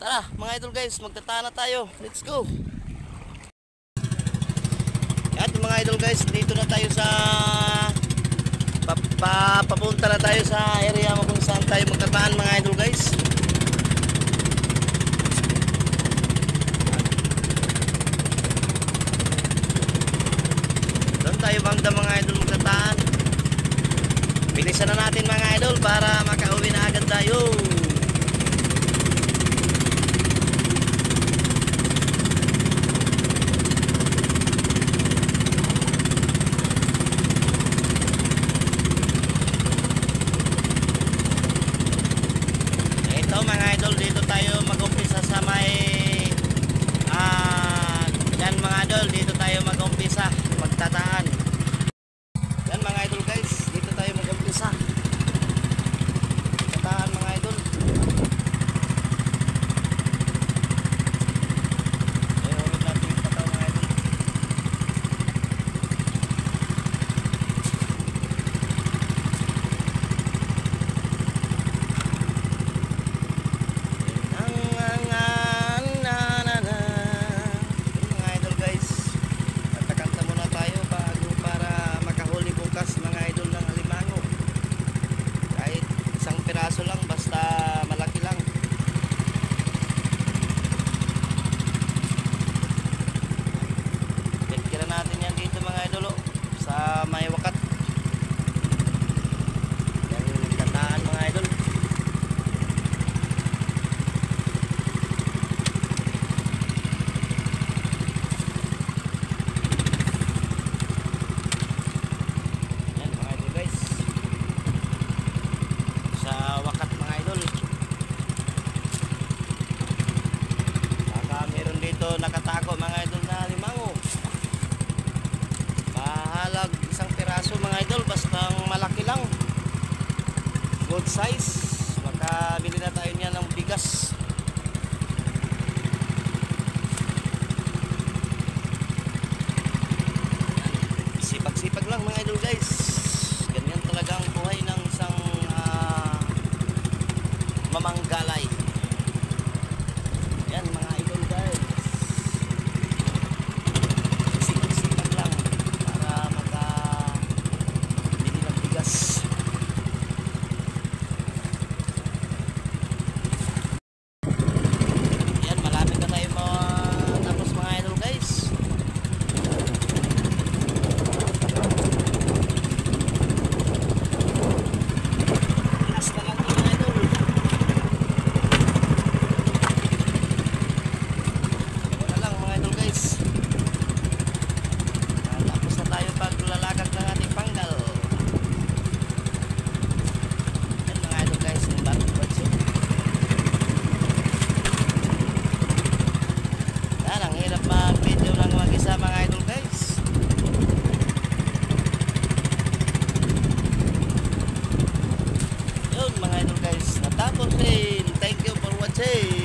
Tara mga idol guys, magtatana tayo. Let's go. At mga idol guys, dito na tayo sa papunta na tayo sa area mo kung saan tayo magtataan mga idol guys. Doon tayo bangda mga idol magtataan. Bilisan na natin mga idol para makauwi na agad tayo. Mga idol, dito tayo mag-umpisa sa may yan mga idol, dito tayo mag-umpisa magtataan. Yan mga idol guys, dito tayo mag-umpisa magtataan mga idol. Ayun, ulit natin yung pataw mga idol. Piraso lang, basta malaki lang. Kira natin yan dito mga idolo sa may wakat. Yan yung nagtataan mga idol. Yan mga idol guys, wakat mga idol. Baka meron dito nakatako mga idol na limango. Pahalag isang piraso mga idol, basta malaki lang, good size. Makabili na tayo niyan ng bigas. Sipag-sipag lang mga idol guys. Ganyan talaga ang buhay ng isang mamanggalay. Yan mga idol guys, sipag-sipag lang para makabili ng bigas. Yan, malapit na tayo tapos mga idol guys. Last na lang mga idol. Tapos na tayo paglalakad ng ating panggal. Yan mga idol guys, yung bagong batso. Yan, ang hirap mag-video lang mag-isa mga idol guys. Yun mga idol guys, natapos rin. Thank you for watching.